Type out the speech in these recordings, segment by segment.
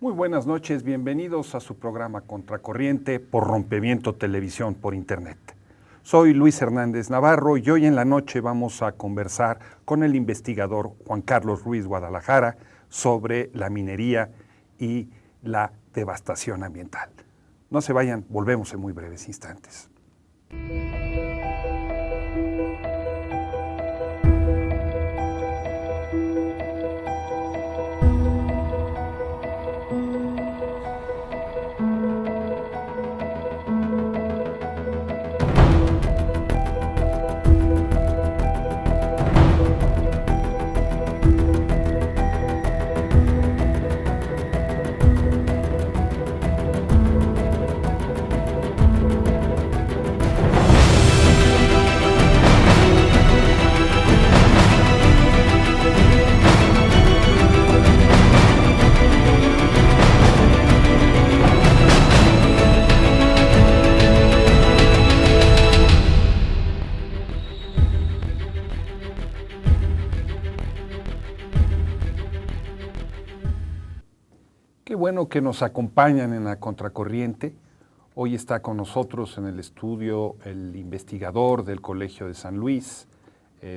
Muy buenas noches, bienvenidos a su programa Contracorriente por Rompimiento Televisión por Internet. Soy Luis Hernández Navarro y hoy en la noche vamos a conversar con el investigador Juan Carlos Ruiz Guadalajara sobre la minería y la devastación ambiental. No se vayan, volvemos en muy breves instantes. Qué bueno que nos acompañan en la Contracorriente. Hoy está con nosotros en el estudio el investigador del Colegio de San Luis,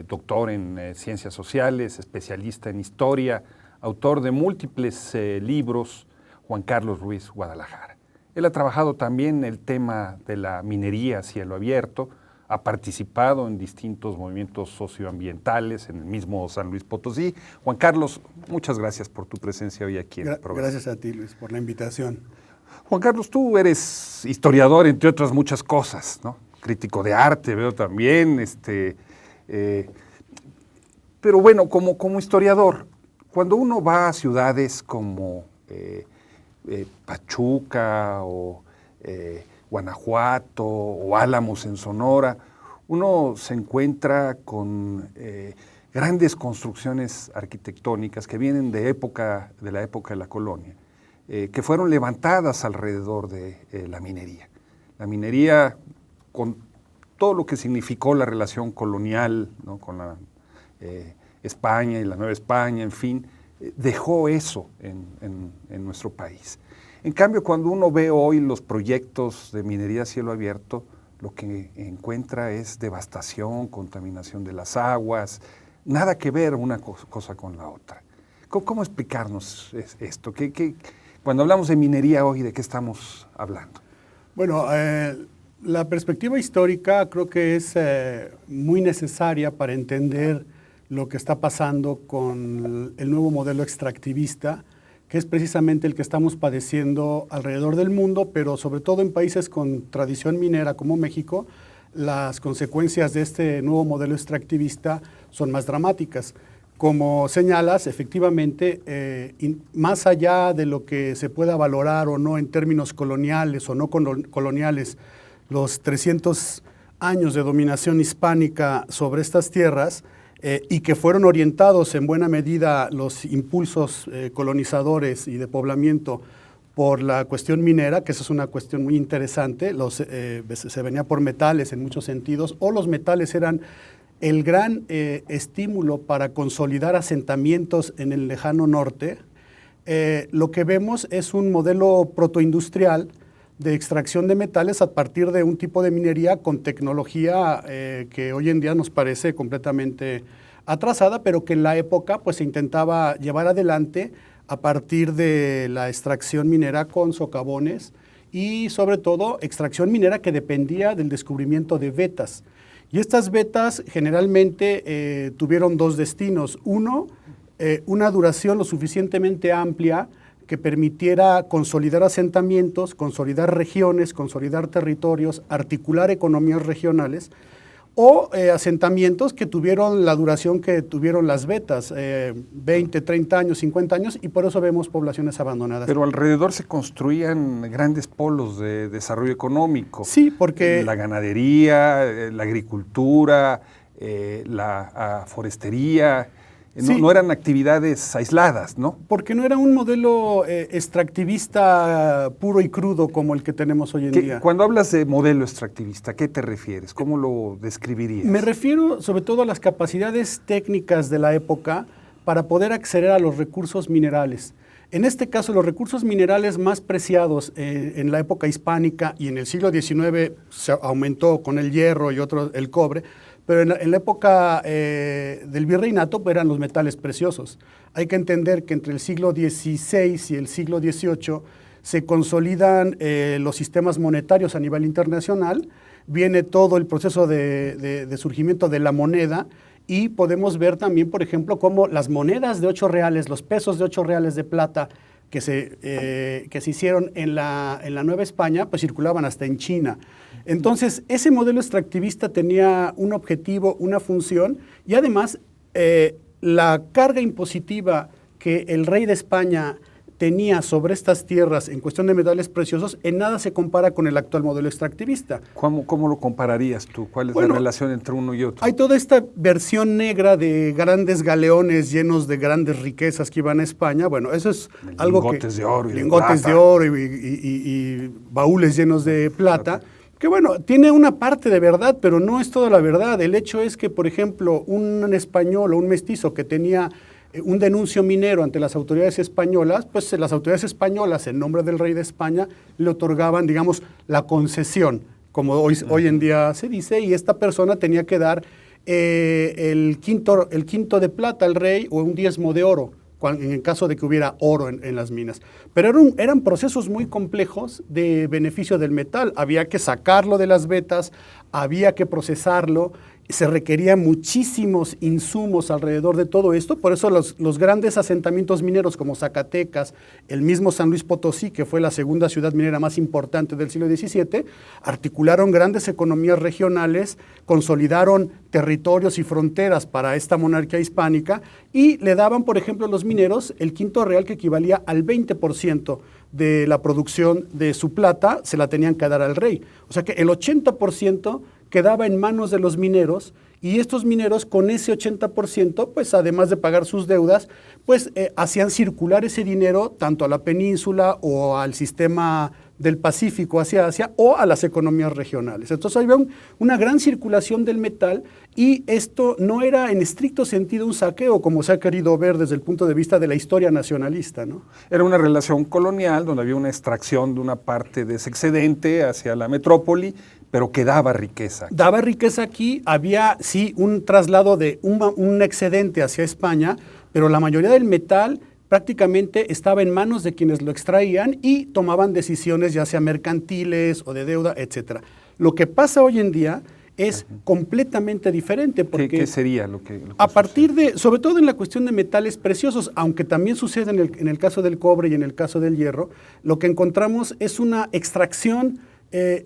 doctor en Ciencias Sociales, especialista en Historia, autor de múltiples libros, Juan Carlos Ruiz Guadalajara. Él ha trabajado también en el tema de la minería a cielo abierto, ha participado en distintos movimientos socioambientales en el mismo San Luis Potosí. Juan Carlos, muchas gracias por tu presencia hoy aquí en el programa. Gracias a ti, Luis, por la invitación. Juan Carlos, tú eres historiador, entre otras muchas cosas, ¿no? Crítico de arte, veo también, pero bueno, como historiador, cuando uno va a ciudades como Pachuca o Guanajuato o Álamos en Sonora, uno se encuentra con grandes construcciones arquitectónicas que vienen de la época de la colonia, que fueron levantadas alrededor de la minería. La minería, con todo lo que significó la relación colonial, ¿no?, con la España y la Nueva España, en fin, dejó eso en nuestro país. En cambio, cuando uno ve hoy los proyectos de minería a cielo abierto, lo que encuentra es devastación, contaminación de las aguas, nada que ver una cosa con la otra. ¿Cómo explicarnos esto? Cuando hablamos de minería hoy, ¿de qué estamos hablando? Bueno, la perspectiva histórica creo que es muy necesaria para entender lo que está pasando con el nuevo modelo extractivista, que es precisamente el que estamos padeciendo alrededor del mundo, pero sobre todo en países con tradición minera como México, las consecuencias de este nuevo modelo extractivista son más dramáticas. Como señalas, efectivamente, más allá de lo que se pueda valorar o no en términos coloniales o no coloniales, los 300 años de dominación hispánica sobre estas tierras, y que fueron orientados en buena medida los impulsos colonizadores y de poblamiento por la cuestión minera, que esa es una cuestión muy interesante. Se venía por metales en muchos sentidos, o los metales eran el gran estímulo para consolidar asentamientos en el lejano norte. Lo que vemos es un modelo protoindustrial de extracción de metales a partir de un tipo de minería con tecnología que hoy en día nos parece completamente atrasada, pero que en la época pues, se intentaba llevar adelante a partir de la extracción minera con socavones y sobre todo extracción minera que dependía del descubrimiento de vetas. Y estas vetas generalmente tuvieron dos destinos. Uno, una duración lo suficientemente amplia que permitiera consolidar asentamientos, consolidar regiones, consolidar territorios, articular economías regionales, o asentamientos que tuvieron la duración que tuvieron las vetas, 20, 30 años, 50 años, y por eso vemos poblaciones abandonadas. Pero alrededor se construían grandes polos de desarrollo económico. Sí, porque la ganadería, la agricultura, la forestería. No eran actividades aisladas, ¿no? Porque no era un modelo extractivista puro y crudo como el que tenemos hoy en día. Cuando hablas de modelo extractivista, ¿a qué te refieres? ¿Cómo lo describirías? Me refiero sobre todo a las capacidades técnicas de la época para poder acceder a los recursos minerales. En este caso, los recursos minerales más preciados en la época hispánica y en el siglo XIX se aumentó con el hierro y otro, el cobre, pero en la época del virreinato pues, eran los metales preciosos. Hay que entender que entre el siglo XVI y el siglo XVIII se consolidan los sistemas monetarios a nivel internacional, viene todo el proceso de surgimiento de la moneda, y podemos ver también, por ejemplo, cómo las monedas de 8 reales, los pesos de 8 reales de plata que se hicieron en la Nueva España, pues circulaban hasta en China. Entonces, ese modelo extractivista tenía un objetivo, una función, y además la carga impositiva que el rey de España tenía sobre estas tierras en cuestión de metales preciosos, en nada se compara con el actual modelo extractivista. ¿Cómo lo compararías tú? ¿Cuál es la relación entre uno y otro? Hay toda esta versión negra de grandes galeones llenos de grandes riquezas que iban a España. Bueno, eso es algo que... Lingotes de oro y lingotes de oro y baúles llenos de plata. Que bueno, tiene una parte de verdad, pero no es toda la verdad. El hecho es que, por ejemplo, un español o un mestizo que tenía un denuncio minero ante las autoridades españolas, pues las autoridades españolas, en nombre del rey de España, le otorgaban, digamos, la concesión, como hoy en día se dice, y esta persona tenía que dar el quinto de plata al rey o un diezmo de oro, en el caso de que hubiera oro en las minas. Pero eran procesos muy complejos de beneficio del metal. Había que sacarlo de las vetas, había que procesarlo, se requerían muchísimos insumos alrededor de todo esto. Por eso los grandes asentamientos mineros como Zacatecas, el mismo San Luis Potosí, que fue la segunda ciudad minera más importante del siglo XVII, articularon grandes economías regionales, consolidaron territorios y fronteras para esta monarquía hispánica y le daban, por ejemplo, a los mineros el quinto real, que equivalía al 20% de la producción de su plata, se la tenían que dar al rey. O sea que el 80% quedaba en manos de los mineros, y estos mineros con ese 80%, pues además de pagar sus deudas, pues hacían circular ese dinero tanto a la península o al sistema del Pacífico hacia Asia o a las economías regionales. Entonces había una gran circulación del metal, y esto no era en estricto sentido un saqueo, como se ha querido ver desde el punto de vista de la historia nacionalista, ¿no? Era una relación colonial donde había una extracción de una parte de ese excedente hacia la metrópoli, pero que daba riqueza. Daba riqueza aquí, había sí un traslado de un excedente hacia España, pero la mayoría del metal prácticamente estaba en manos de quienes lo extraían y tomaban decisiones ya sea mercantiles o de deuda, etc. Lo que pasa hoy en día es completamente diferente. Porque ¿Qué sería lo que a partir de, sobre todo en la cuestión de metales preciosos, aunque también sucede en el caso del cobre y en el caso del hierro, lo que encontramos es una extracción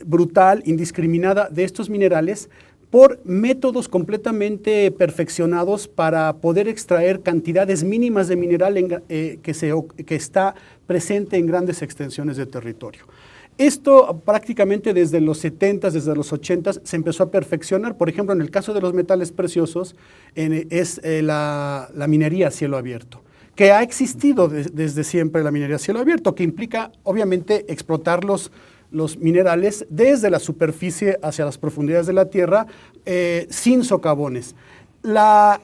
brutal, indiscriminada de estos minerales por métodos completamente perfeccionados para poder extraer cantidades mínimas de mineral que está presente en grandes extensiones de territorio. Esto prácticamente desde los 70s, desde los 80s, se empezó a perfeccionar. Por ejemplo, en el caso de los metales preciosos, es la minería a cielo abierto, que ha existido desde siempre la minería a cielo abierto, que implica obviamente explotar los minerales desde la superficie hacia las profundidades de la tierra sin socavones.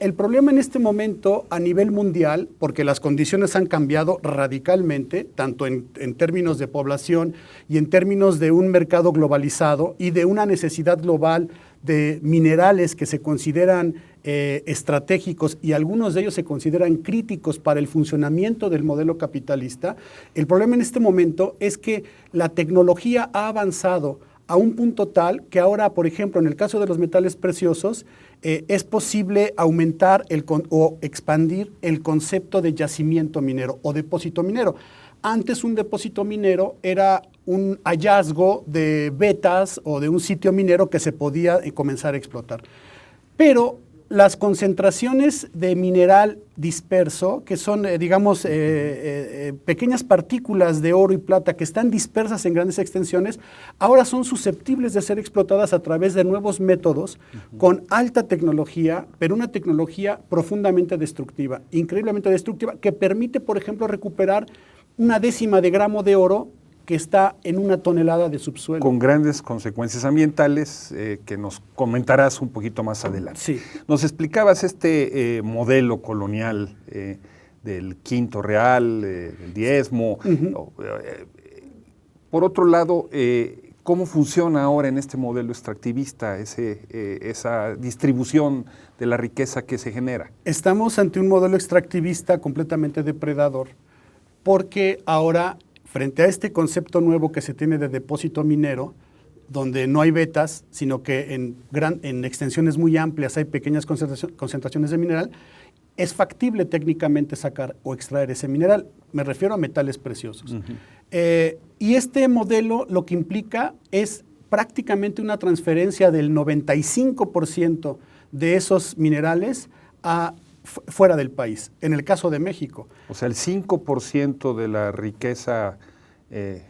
El problema en este momento a nivel mundial, porque las condiciones han cambiado radicalmente, tanto en términos de población y en términos de un mercado globalizado y de una necesidad global de minerales que se consideran estratégicos, y algunos de ellos se consideran críticos para el funcionamiento del modelo capitalista. El problema en este momento es que la tecnología ha avanzado a un punto tal que ahora, por ejemplo, en el caso de los metales preciosos, es posible aumentar o expandir el concepto de yacimiento minero o depósito minero. Antes un depósito minero era un hallazgo de vetas o de un sitio minero que se podía comenzar a explotar. Pero las concentraciones de mineral disperso, que son, digamos, pequeñas partículas de oro y plata que están dispersas en grandes extensiones, ahora son susceptibles de ser explotadas a través de nuevos métodos con alta tecnología, pero una tecnología profundamente destructiva, increíblemente destructiva, que permite, por ejemplo, recuperar 1/10 de gramo de oro que está en 1 tonelada de subsuelo. Con grandes consecuencias ambientales que nos comentarás un poquito más adelante. Sí. Nos explicabas este modelo colonial del quinto real, el diezmo. Por otro lado, ¿cómo funciona ahora en este modelo extractivista esa distribución de la riqueza que se genera? Estamos ante un modelo extractivista completamente depredador, porque ahora, frente a este concepto nuevo que se tiene de depósito minero, donde no hay vetas, sino que en extensiones muy amplias hay pequeñas concentraciones de mineral, es factible técnicamente sacar o extraer ese mineral. Me refiero a metales preciosos. Y este modelo lo que implica es prácticamente una transferencia del 95% de esos minerales fuera del país, en el caso de México. O sea, el 5% de la riqueza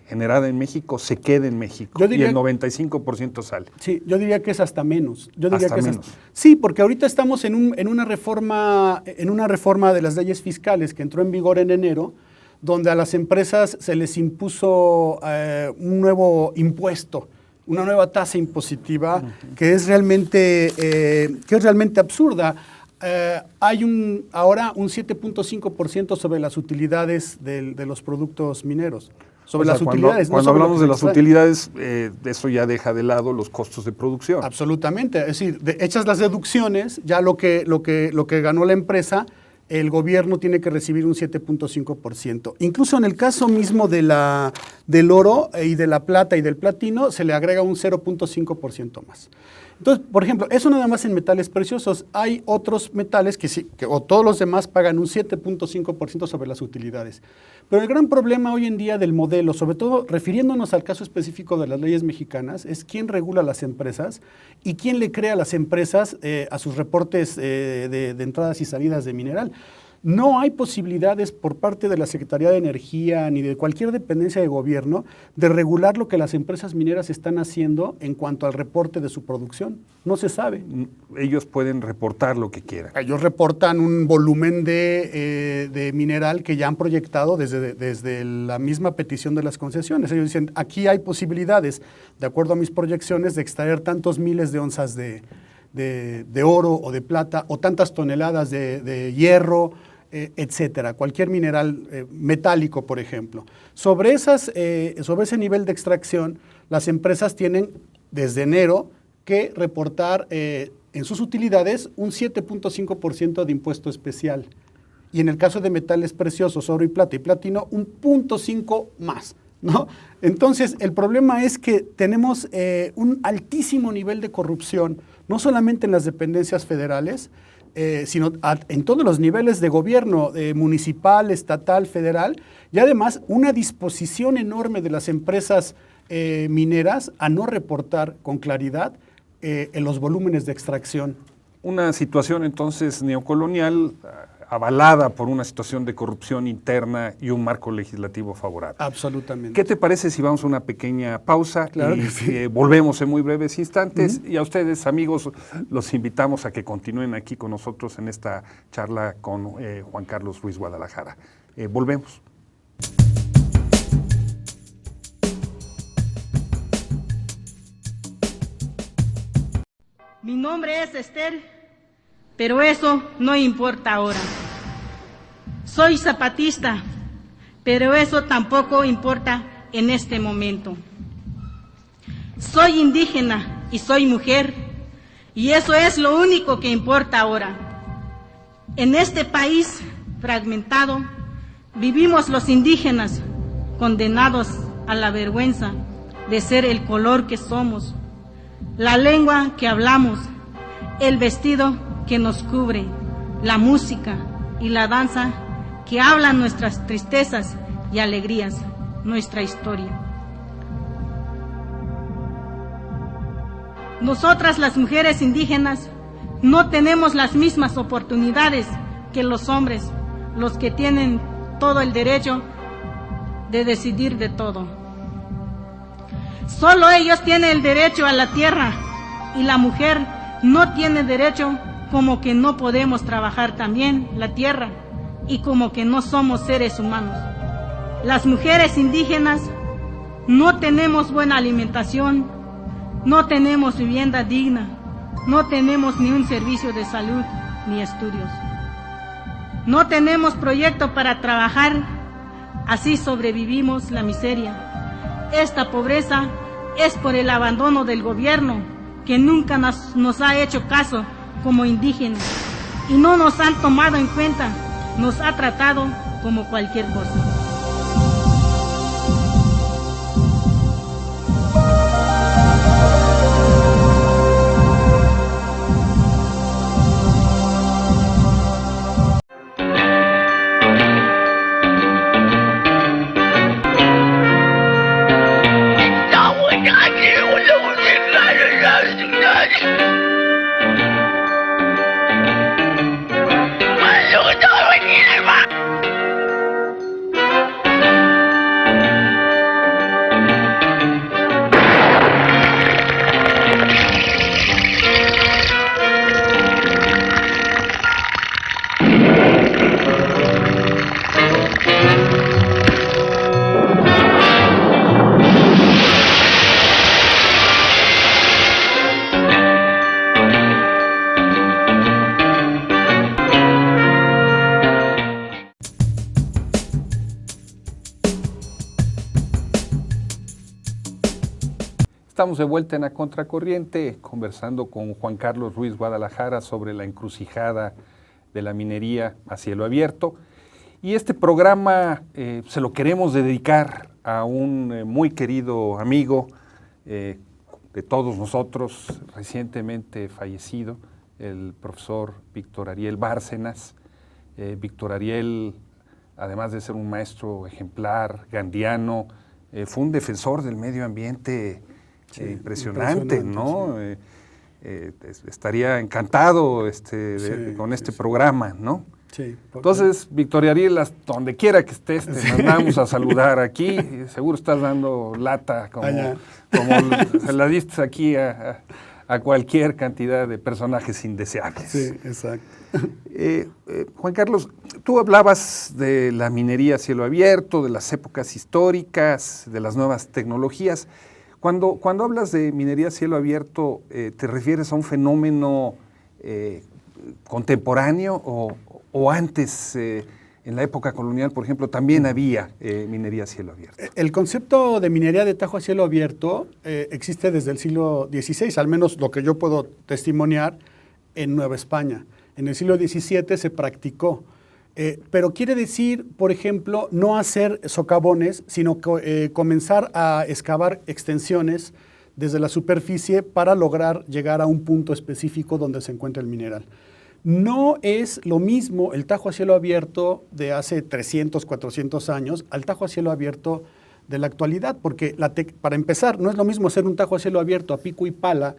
generada en México se queda en México y el 95% sale. Sí, yo diría que es hasta menos. Menos. Sí, porque ahorita estamos en una reforma de las leyes fiscales que entró en vigor en enero, donde a las empresas se les impuso un nuevo impuesto, una nueva tasa impositiva que es realmente absurda. Hay ahora un 7.5% sobre las utilidades de los productos mineros. Cuando hablamos de las utilidades, eso ya deja de lado los costos de producción. Absolutamente. Es decir, hechas las deducciones, ya lo que ganó la empresa, el gobierno tiene que recibir un 7.5%. Incluso en el caso mismo del oro y de la plata y del platino, se le agrega un 0.5% más. Entonces, por ejemplo, eso nada más en metales preciosos. Hay otros metales o todos los demás pagan un 7.5% sobre las utilidades. Pero el gran problema hoy en día del modelo, sobre todo refiriéndonos al caso específico de las leyes mexicanas, es quién regula las empresas y quién le crea a las empresas a sus reportes de entradas y salidas de mineral. No hay posibilidades por parte de la Secretaría de Energía ni de cualquier dependencia de gobierno de regular lo que las empresas mineras están haciendo en cuanto al reporte de su producción. No se sabe. Ellos pueden reportar lo que quieran. Ellos reportan un volumen de mineral que ya han proyectado desde la misma petición de las concesiones. Ellos dicen, aquí hay posibilidades, de acuerdo a mis proyecciones, de extraer tantos miles de onzas de oro o de plata o tantas toneladas de hierro, etcétera, cualquier mineral metálico, por ejemplo. Sobre ese nivel de extracción, las empresas tienen desde enero que reportar en sus utilidades un 7.5% de impuesto especial. Y en el caso de metales preciosos, oro y plata y platino, un 0.5 más, ¿no? Entonces, el problema es que tenemos un altísimo nivel de corrupción, no solamente en las dependencias federales, sino en todos los niveles de gobierno, municipal, estatal, federal, y además una disposición enorme de las empresas mineras a no reportar con claridad en los volúmenes de extracción. Una situación entonces neocolonial avalada por una situación de corrupción interna y un marco legislativo favorable. Absolutamente. ¿Qué te parece si vamos a una pequeña pausa? Claro y que sí. Volvemos en muy breves instantes? Y a ustedes, amigos, los invitamos a que continúen aquí con nosotros en esta charla con Juan Carlos Ruiz Guadalajara. Volvemos. Mi nombre es Esther, pero eso no importa ahora. Soy zapatista, pero eso tampoco importa en este momento. Soy indígena y soy mujer, y eso es lo único que importa ahora. En este país fragmentado, vivimos los indígenas condenados a la vergüenza de ser el color que somos, la lengua que hablamos, el vestido que nos cubre, la música y la danza que hablan nuestras tristezas y alegrías, nuestra historia. Nosotras las mujeres indígenas no tenemos las mismas oportunidades que los hombres, los que tienen todo el derecho de decidir de todo. Solo ellos tienen el derecho a la tierra y la mujer no tiene derecho, como que no podemos trabajar también la tierra y como que no somos seres humanos. Las mujeres indígenas no tenemos buena alimentación, no tenemos vivienda digna, no tenemos ni un servicio de salud ni estudios. No tenemos proyecto para trabajar, así sobrevivimos la miseria. Esta pobreza es por el abandono del gobierno, que nunca nos ha hecho caso como indígenas y no nos han tomado en cuenta, nos ha tratado como cualquier cosa. Estamos de vuelta en A Contracorriente, conversando con Juan Carlos Ruiz Guadalajara sobre la encrucijada de la minería a cielo abierto. Y este programa se lo queremos dedicar a un muy querido amigo de todos nosotros, recientemente fallecido, el profesor Víctor Ariel Bárcenas. Víctor Ariel, además de ser un maestro ejemplar, gandiano, fue un defensor del medio ambiente. Sí, impresionante, ¿no? Sí. Estaría encantado con este programa, ¿no? Sí. Entonces, Víctor Ariel, donde quiera que estés, te mandamos a saludar aquí. Seguro estás dando lata, como se la diste aquí a cualquier cantidad de personajes indeseables. Sí, exacto. Juan Carlos, tú hablabas de la minería a cielo abierto, de las épocas históricas, de las nuevas tecnologías. Cuando hablas de minería a cielo abierto, ¿te refieres a un fenómeno contemporáneo o antes, en la época colonial, por ejemplo, también había minería a cielo abierto? El concepto de minería de tajo a cielo abierto existe desde el siglo XVI, al menos lo que yo puedo testimoniar en Nueva España. En el siglo XVII se practicó. Pero quiere decir, por ejemplo, no hacer socavones, sino comenzar a excavar extensiones desde la superficie para lograr llegar a un punto específico donde se encuentra el mineral. No es lo mismo el tajo a cielo abierto de hace 300, 400 años al tajo a cielo abierto de la actualidad, porque para empezar, no es lo mismo hacer un tajo a cielo abierto a pico y pala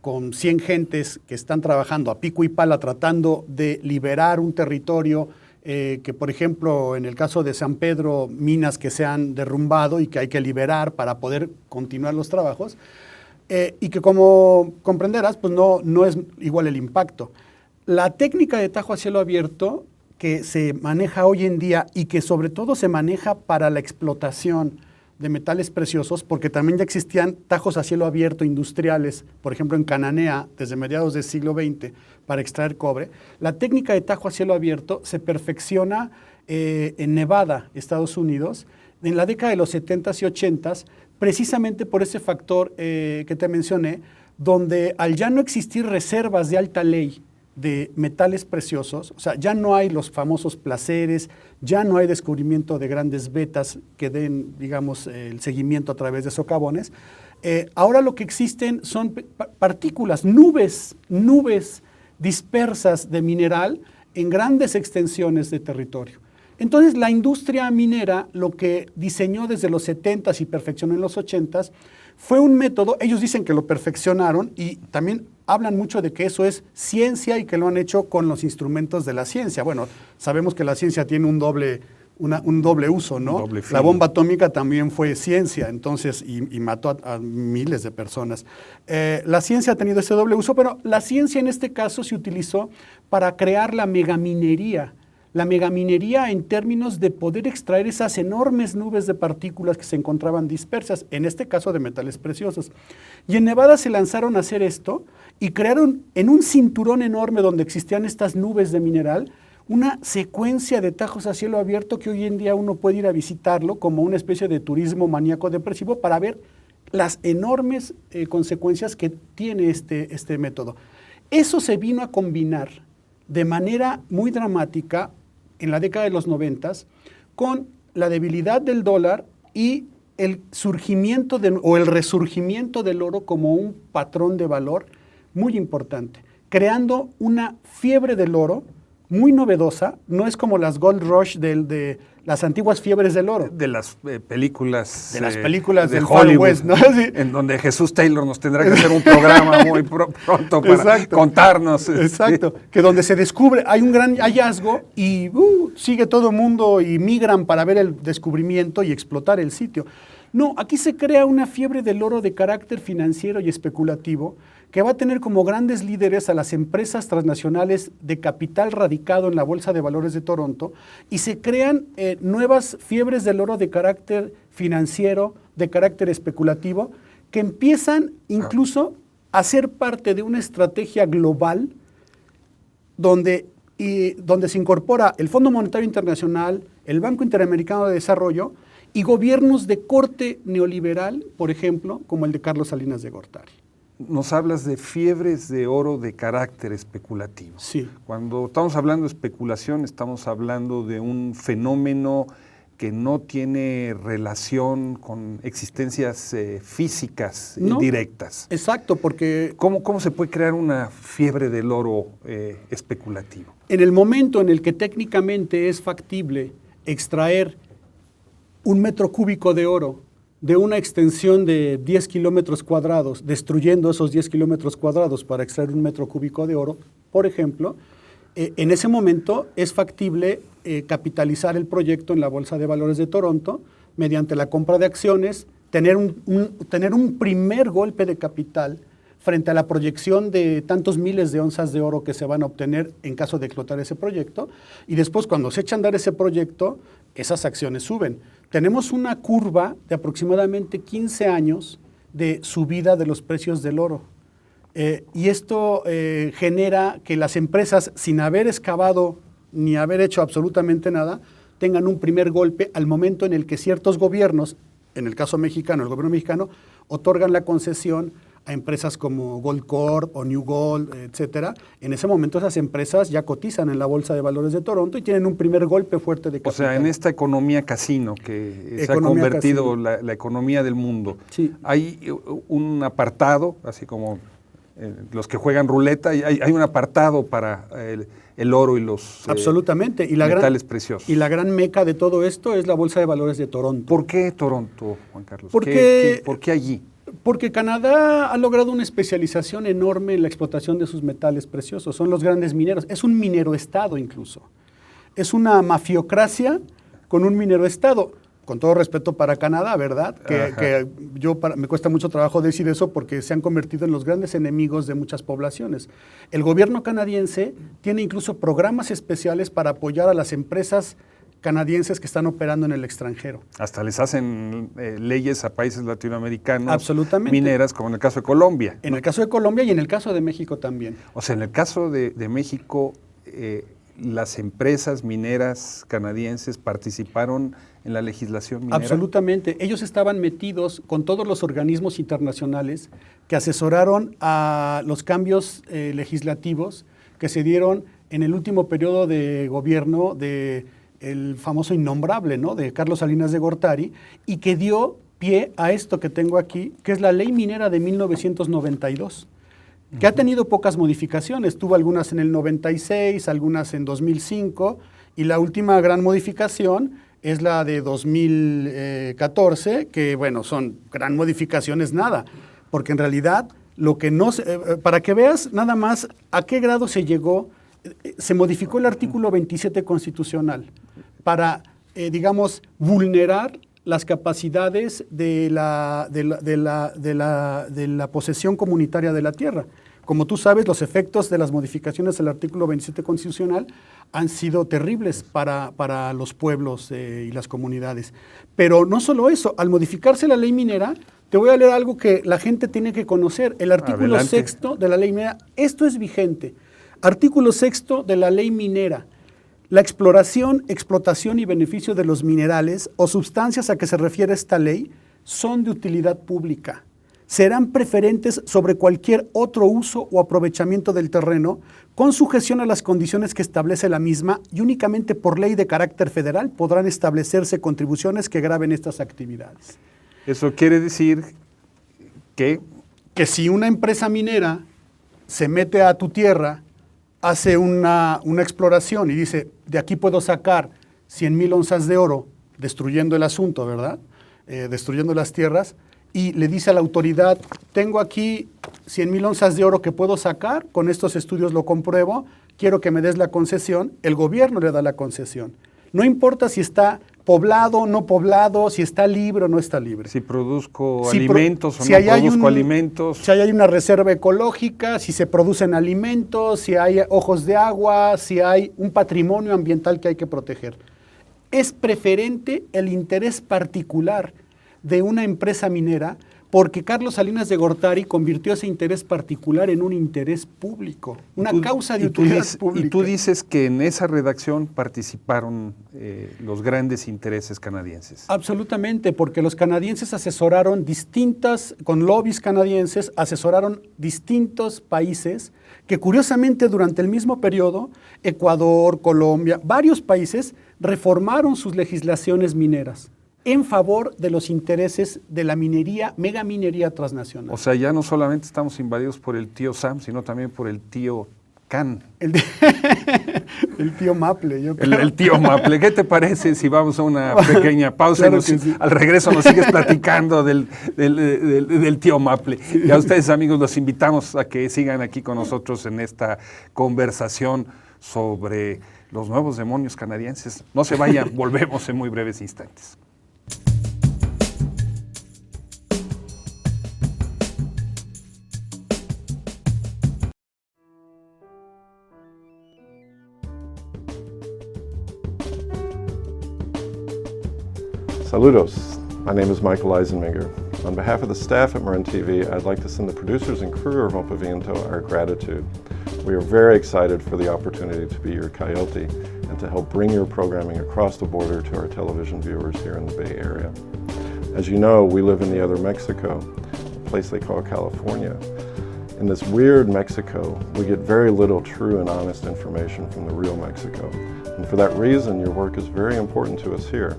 con 100 gentes que están trabajando a pico y pala tratando de liberar un territorio que, por ejemplo, en el caso de San Pedro, minas que se han derrumbado y que hay que liberar para poder continuar los trabajos, y que, como comprenderás, pues no es igual el impacto. La técnica de tajo a cielo abierto que se maneja hoy en día y que sobre todo se maneja para la explotación de metales preciosos, porque también ya existían tajos a cielo abierto industriales, por ejemplo en Cananea, desde mediados del siglo XX, para extraer cobre. La técnica de tajo a cielo abierto se perfecciona en Nevada, Estados Unidos, en la década de los 70s y 80s, precisamente por ese factor que te mencioné, donde al ya no existir reservas de alta ley de metales preciosos, o sea, ya no hay los famosos placeres, ya no hay descubrimiento de grandes vetas que den, digamos, el seguimiento a través de socavones. Ahora lo que existen son partículas, nubes dispersas de mineral en grandes extensiones de territorio. Entonces, la industria minera, lo que diseñó desde los 70s y perfeccionó en los 80s, fue un método, ellos dicen que lo perfeccionaron y también hablan mucho de que eso es ciencia y que lo han hecho con los instrumentos de la ciencia. Bueno, sabemos que la ciencia tiene un doble uso, ¿no? La bomba atómica también fue ciencia, entonces, y mató a miles de personas. La ciencia ha tenido ese doble uso, pero la ciencia en este caso se utilizó para crear la megaminería. La megaminería en términos de poder extraer esas enormes nubes de partículas que se encontraban dispersas, en este caso de metales preciosos. Y en Nevada se lanzaron a hacer esto y crearon en un cinturón enorme donde existían estas nubes de mineral una secuencia de tajos a cielo abierto que hoy en día uno puede ir a visitarlo como una especie de turismo maníaco depresivo para ver las enormes consecuencias que tiene este método. Eso se vino a combinar de manera muy dramática en la década de los 90 con la debilidad del dólar y el surgimiento o el resurgimiento del oro como un patrón de valor muy importante, creando una fiebre del oro muy novedosa. No es como las Gold Rush de las antiguas fiebres del oro. De las películas. De las películas de del Hollywood, Far West, ¿no? Sí. En donde Jesús Taylor nos tendrá que hacer un programa muy pronto para contarnos. Exacto, que donde se descubre, hay un gran hallazgo y sigue todo el mundo y migran para ver el descubrimiento y explotar el sitio. No, aquí se crea una fiebre del oro de carácter financiero y especulativo que va a tener como grandes líderes a las empresas transnacionales de capital radicado en la Bolsa de Valores de Toronto, y se crean nuevas fiebres del oro de carácter financiero, de carácter especulativo, que empiezan incluso a ser parte de una estrategia global donde se incorpora el Fondo Monetario Internacional, el Banco Interamericano de Desarrollo y gobiernos de corte neoliberal, por ejemplo, como el de Carlos Salinas de Gortari. Nos hablas de fiebres de oro de carácter especulativo. Sí. Cuando estamos hablando de especulación, estamos hablando de un fenómeno que no tiene relación con existencias físicas directas. Exacto, porque... ¿Cómo se puede crear una fiebre del oro especulativo? En el momento en el que técnicamente es factible extraer 1 metro cúbico de oro de una extensión de 10 kilómetros cuadrados, destruyendo esos 10 kilómetros cuadrados para extraer 1 metro cúbico de oro, por ejemplo, en ese momento es factible capitalizar el proyecto en la Bolsa de Valores de Toronto mediante la compra de acciones, tener un primer golpe de capital frente a la proyección de tantos miles de onzas de oro que se van a obtener en caso de explotar ese proyecto, y después cuando se echa a andar ese proyecto, esas acciones suben. Tenemos una curva de aproximadamente 15 años de subida de los precios del oro. Y esto genera que las empresas, sin haber excavado ni haber hecho absolutamente nada, tengan un primer golpe al momento en el que ciertos gobiernos, en el caso mexicano, el gobierno mexicano, otorgan la concesión a empresas como Goldcorp o New Gold, etcétera. En ese momento esas empresas ya cotizan en la Bolsa de Valores de Toronto y tienen un primer golpe fuerte de capital. O sea, en esta economía casino que se ha convertido la economía del mundo, sí, hay un apartado, así como los que juegan ruleta, hay un apartado para el oro y los absolutamente. Metales preciosos. Y la gran meca de todo esto es la Bolsa de Valores de Toronto. ¿Por qué Toronto, Juan Carlos? ¿Por qué allí? Porque Canadá ha logrado una especialización enorme en la explotación de sus metales preciosos. Son los grandes mineros. Es un minero-estado incluso. Es una mafiocracia con un minero-estado. Con todo respeto para Canadá, ¿verdad? Que me cuesta mucho trabajo decir eso porque se han convertido en los grandes enemigos de muchas poblaciones. El gobierno canadiense tiene incluso programas especiales para apoyar a las empresas canadienses que están operando en el extranjero. Hasta les hacen leyes a países latinoamericanos. Absolutamente. Mineras, como en el caso de Colombia. En el caso de Colombia y en el caso de México también. O sea, en el caso de México, las empresas mineras canadienses participaron en la legislación minera. Absolutamente. Ellos estaban metidos con todos los organismos internacionales que asesoraron a los cambios legislativos que se dieron en el último periodo de gobierno de el famoso innombrable, ¿no?, de Carlos Salinas de Gortari, y que dio pie a esto que tengo aquí, que es la Ley Minera de 1992, que ha tenido pocas modificaciones. Tuvo algunas en el 96, algunas en 2005, y la última gran modificación es la de 2014, que bueno, son gran modificaciones nada, porque en realidad lo que no para que veas nada más a qué grado se llegó, se modificó el artículo 27 constitucional para, digamos, vulnerar las capacidades de la posesión comunitaria de la tierra. Como tú sabes, los efectos de las modificaciones del artículo 27 constitucional han sido terribles para los pueblos y las comunidades. Pero no solo eso, al modificarse la ley minera, te voy a leer algo que la gente tiene que conocer. El artículo 6 de la ley minera, esto es vigente. Artículo 6 de la ley minera. La exploración, explotación y beneficio de los minerales o sustancias a que se refiere esta ley son de utilidad pública. Serán preferentes sobre cualquier otro uso o aprovechamiento del terreno, con sujeción a las condiciones que establece la misma, y únicamente por ley de carácter federal podrán establecerse contribuciones que graven estas actividades. Eso quiere decir que si una empresa minera se mete a tu tierra, hace una exploración y dice, de aquí puedo sacar 100,000 onzas de oro, destruyendo el asunto, ¿verdad? Destruyendo las tierras, y le dice a la autoridad, tengo aquí 100,000 onzas de oro que puedo sacar, con estos estudios lo compruebo, quiero que me des la concesión, el gobierno le da la concesión. No importa si está poblado o no poblado, si está libre o no está libre. Si produzco alimentos o si no produzco alimentos. Si hay una reserva ecológica, si se producen alimentos, si hay ojos de agua, si hay un patrimonio ambiental que hay que proteger. Es preferente el interés particular de una empresa minera, porque Carlos Salinas de Gortari convirtió ese interés particular en un interés público, una causa de utilidad pública. Y tú dices que en esa redacción participaron los grandes intereses canadienses. Absolutamente, porque los canadienses asesoraron con lobbies canadienses, asesoraron distintos países que curiosamente durante el mismo periodo, Ecuador, Colombia, varios países reformaron sus legislaciones mineras en favor de los intereses de la minería, megaminería transnacional. O sea, ya no solamente estamos invadidos por el tío Sam, sino también por el tío Can. El tío Maple, yo creo. El tío Maple. ¿Qué te parece si vamos a una pequeña pausa? Claro y sí. Al regreso nos sigues platicando del tío Maple. Y a ustedes, amigos, los invitamos a que sigan aquí con nosotros en esta conversación sobre los nuevos demonios canadienses. No se vayan, volvemos en muy breves instantes. Saludos, my name is Michael Eisenmenger. On behalf of the staff at Marin TV, I'd like to send the producers and crew of Rompaviento our gratitude. We are very excited for the opportunity to be your coyote and to help bring your programming across the border to our television viewers here in the Bay Area. As you know, we live in the other Mexico, a place they call California. In this weird Mexico, we get very little true and honest information from the real Mexico. And for that reason, your work is very important to us here.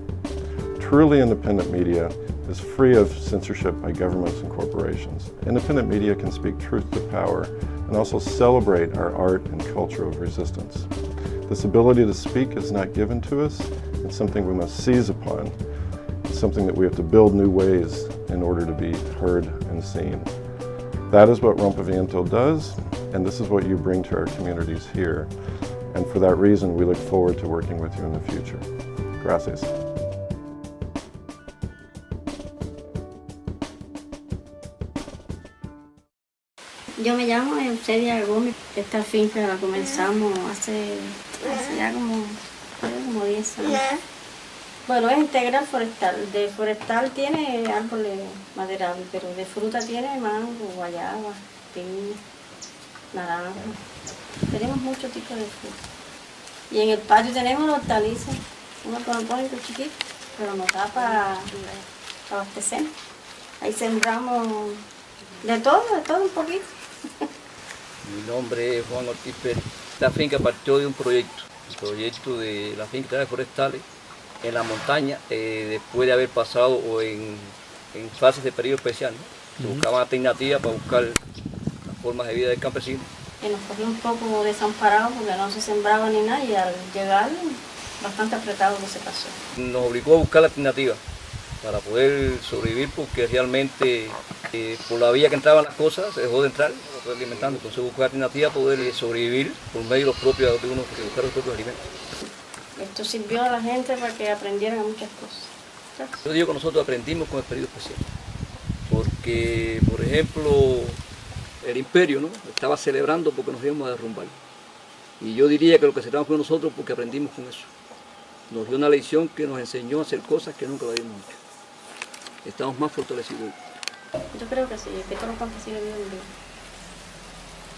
Truly independent media is free of censorship by governments and corporations. Independent media can speak truth to power and also celebrate our art and culture of resistance. This ability to speak is not given to us. It's something we must seize upon. It's something that we have to build new ways in order to be heard and seen. That is what Rompaviento does, and this is what you bring to our communities here. And for that reason, we look forward to working with you in the future. Gracias. Yo me llamo Eusebia Gómez. Esta finca la comenzamos hace ya como 10 años. Bueno, es integral forestal. De forestal tiene árboles maderables, pero de fruta tiene mango, guayaba, piña, naranja. Tenemos muchos tipos de fruta. Y en el patio tenemos hortalizas. Uno que nos pone chiquito, pero nos da para abastecer. Ahí sembramos de todo un poquito. Mi nombre es Juan Ortiz Pérez. Esta finca partió de un proyecto, el proyecto de la finca de forestales en la montaña, después de haber pasado en fases de periodo especial, ¿no? Se buscaban alternativas para buscar las formas de vida del campesino. Y nos cogió un poco desamparados porque no se sembraba ni nada, y al llegar bastante apretado que se pasó. Nos obligó a buscar alternativas para poder sobrevivir, porque realmente por la vía que entraban las cosas se dejó de entrar, para poder alimentando. Entonces buscar alternativas para poder sobrevivir por medio de los propios de uno, que buscar los propios alimentos. Esto sirvió a la gente para que aprendieran muchas cosas. Gracias. Yo digo que nosotros aprendimos con el periodo especial, porque por ejemplo el imperio, ¿no?, estaba celebrando porque nos íbamos a derrumbar. Y yo diría que lo que celebramos fue nosotros porque aprendimos con eso. Nos dio una lección que nos enseñó a hacer cosas que nunca lo habíamos hecho. Estamos más fortalecidos. Yo creo que sí, que todos los campesinos viven bien.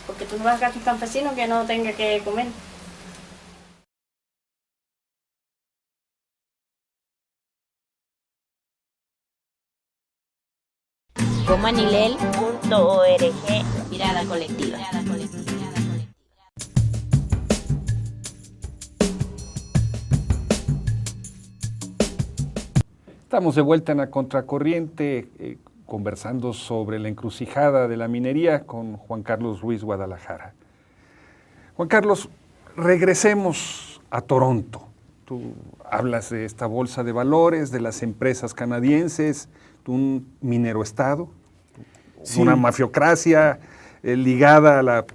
Porque tú no vas a sacar a un campesino que no tenga que comer. comanilel.org, mirada colectiva. Estamos de vuelta en la contracorriente, conversando sobre la encrucijada de la minería con Juan Carlos Ruiz Guadalajara. Juan Carlos, regresemos a Toronto. Tú hablas de esta bolsa de valores, de las empresas canadienses, de un minero-estado, sí, una mafiocracia ligada a la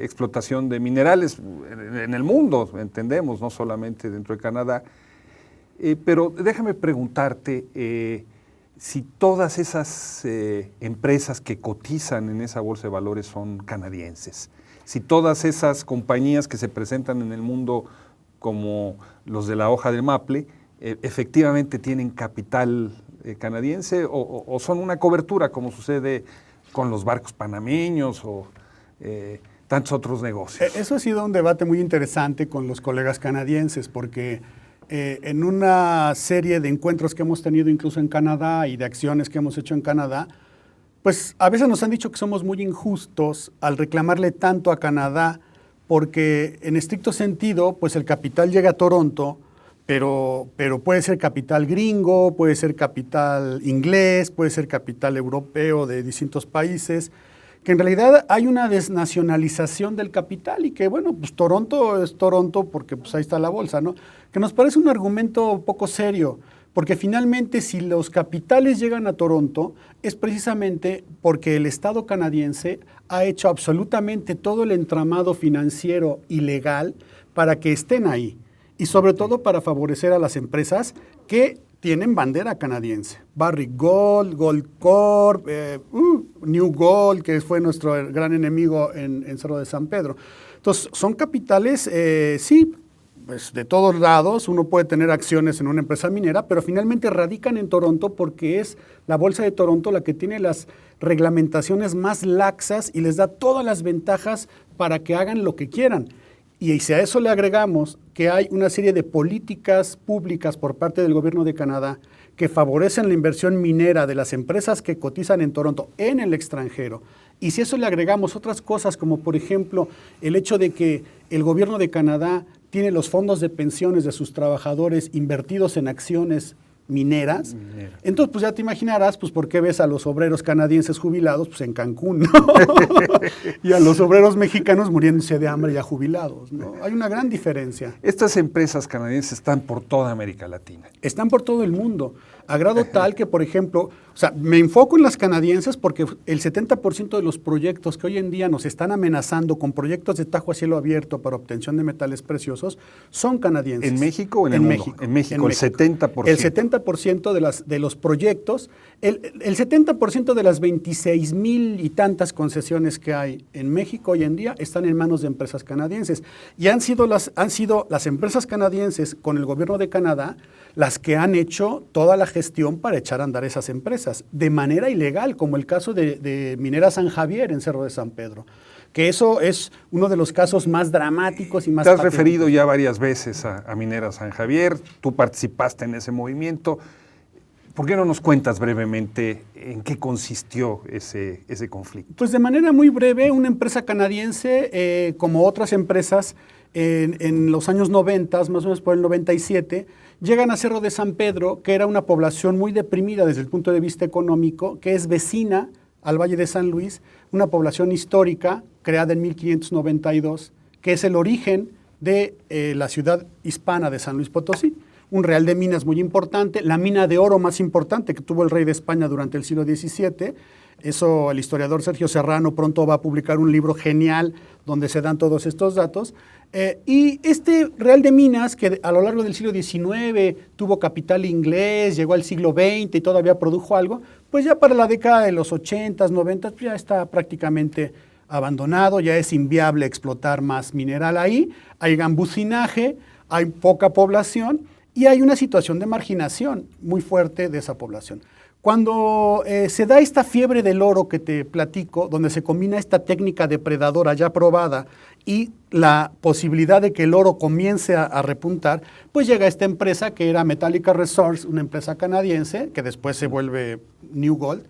explotación de minerales en el mundo, entendemos, no solamente dentro de Canadá. Pero déjame preguntarte si todas esas empresas que cotizan en esa bolsa de valores son canadienses, si todas esas compañías que se presentan en el mundo como los de la hoja del maple, efectivamente tienen capital canadiense o son una cobertura como sucede con los barcos panameños o tantos otros negocios. Eso ha sido un debate muy interesante con los colegas canadienses porque en una serie de encuentros que hemos tenido incluso en Canadá y de acciones que hemos hecho en Canadá, pues a veces nos han dicho que somos muy injustos al reclamarle tanto a Canadá porque en estricto sentido, pues el capital llega a Toronto, pero puede ser capital gringo, puede ser capital inglés, puede ser capital europeo de distintos países, que en realidad hay una desnacionalización del capital y que, bueno, pues Toronto es Toronto porque pues ahí está la bolsa, ¿no? Que nos parece un argumento poco serio, porque finalmente si los capitales llegan a Toronto es precisamente porque el Estado canadiense ha hecho absolutamente todo el entramado financiero y legal para que estén ahí y sobre todo para favorecer a las empresas que tienen bandera canadiense. Barrick Gold, Goldcorp, New Gold, que fue nuestro gran enemigo en Cerro de San Pedro. Entonces, son capitales, sí, pues de todos lados, uno puede tener acciones en una empresa minera, pero finalmente radican en Toronto porque es la Bolsa de Toronto la que tiene las reglamentaciones más laxas y les da todas las ventajas para que hagan lo que quieran. Y si a eso le agregamos que hay una serie de políticas públicas por parte del gobierno de Canadá que favorecen la inversión minera de las empresas que cotizan en Toronto en el extranjero, y si a eso le agregamos otras cosas como por ejemplo el hecho de que el gobierno de Canadá tiene los fondos de pensiones de sus trabajadores invertidos en acciones mineras, entonces pues ya te imaginarás pues por qué ves a los obreros canadienses jubilados pues en Cancún, ¿no? Y a los obreros mexicanos muriéndose de hambre ya jubilados, ¿no? Hay una gran diferencia. Estas empresas canadienses están por toda América Latina. Están por todo el mundo, a grado tal que, por ejemplo, o sea, me enfoco en las canadienses porque el 70% de los proyectos que hoy en día nos están amenazando con proyectos de tajo a cielo abierto para obtención de metales preciosos son canadienses. ¿En México o en el mundo? México. En México, el 70%. El 70% de los proyectos, el 70% de las 26,000 y tantas concesiones que hay en México hoy en día están en manos de empresas canadienses. Y han sido las empresas canadienses con el gobierno de Canadá las que han hecho toda la gestión para echar a andar esas empresas de manera ilegal, como el caso de Minera San Javier en Cerro de San Pedro, que eso es uno de los casos más dramáticos y más Te has patéticos. referido ya varias veces a Minera San Javier, tú participaste en ese movimiento. ¿Por qué no nos cuentas brevemente en qué consistió ese conflicto? Pues de manera muy breve, una empresa canadiense, como otras empresas, en los años 90, más o menos por el 97, llegan a Cerro de San Pedro, que era una población muy deprimida desde el punto de vista económico, que es vecina al Valle de San Luis, una población histórica creada en 1592, que es el origen de la ciudad hispana de San Luis Potosí. Un real de minas muy importante, la mina de oro más importante que tuvo el rey de España durante el siglo XVII. Eso el historiador Sergio Serrano pronto va a publicar un libro genial donde se dan todos estos datos. Y este real de minas, que a lo largo del siglo XIX tuvo capital inglés, llegó al siglo XX y todavía produjo algo, pues ya para la década de los 80s, 90s, ya está prácticamente abandonado, ya es inviable explotar más mineral ahí, hay gambucinaje, hay poca población y hay una situación de marginación muy fuerte de esa población. Cuando se da esta fiebre del oro que te platico, donde se combina esta técnica depredadora ya probada y la posibilidad de que el oro comience a repuntar, pues llega esta empresa que era Metallica Resources, una empresa canadiense, que después se vuelve New Gold,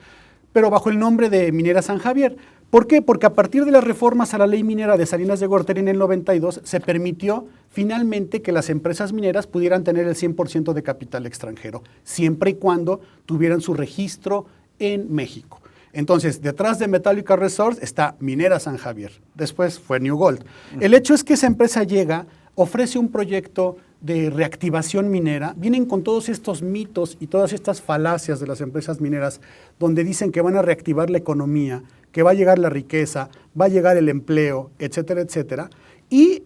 pero bajo el nombre de Minera San Javier. ¿Por qué? Porque a partir de las reformas a la ley minera de Salinas de Gortari en el 92, se permitió finalmente que las empresas mineras pudieran tener el 100% de capital extranjero, siempre y cuando tuvieran su registro en México. Entonces, detrás de Metallica Resources está Minera San Javier, después fue New Gold. El hecho es que esa empresa llega, ofrece un proyecto de reactivación minera, vienen con todos estos mitos y todas estas falacias de las empresas mineras, donde dicen que van a reactivar la economía, que va a llegar la riqueza, va a llegar el empleo, etcétera, etcétera. Y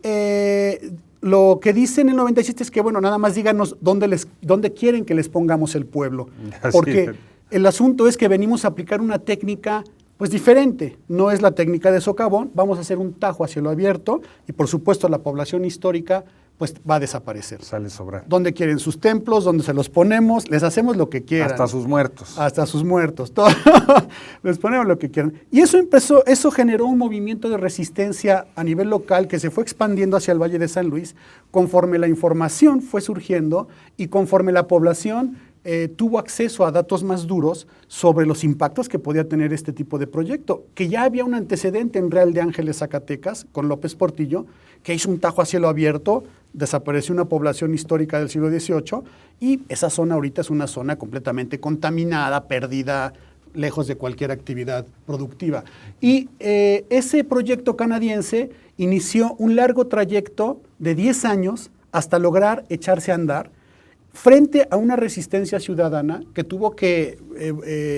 lo que dicen en el 97 es que, bueno, nada más díganos dónde quieren que les pongamos el pueblo. Porque el asunto es que venimos a aplicar una técnica pues diferente, no es la técnica de socavón, vamos a hacer un tajo a cielo abierto y por supuesto la población histórica pues va a desaparecer. Sale sobrando. ¿Dónde quieren sus templos? ¿Dónde se los ponemos? Les hacemos lo que quieran. Hasta sus muertos. Hasta sus muertos. Todo. Les ponemos lo que quieran. Y eso generó un movimiento de resistencia a nivel local que se fue expandiendo hacia el Valle de San Luis conforme la información fue surgiendo y conforme la población tuvo acceso a datos más duros sobre los impactos que podía tener este tipo de proyecto, que ya había un antecedente en Real de Ángeles, Zacatecas, con López Portillo, que hizo un tajo a cielo abierto, desapareció una población histórica del siglo XVIII, y esa zona ahorita es una zona completamente contaminada, perdida, lejos de cualquier actividad productiva. Y ese proyecto canadiense inició un largo trayecto de 10 años hasta lograr echarse a andar, frente a una resistencia ciudadana que tuvo que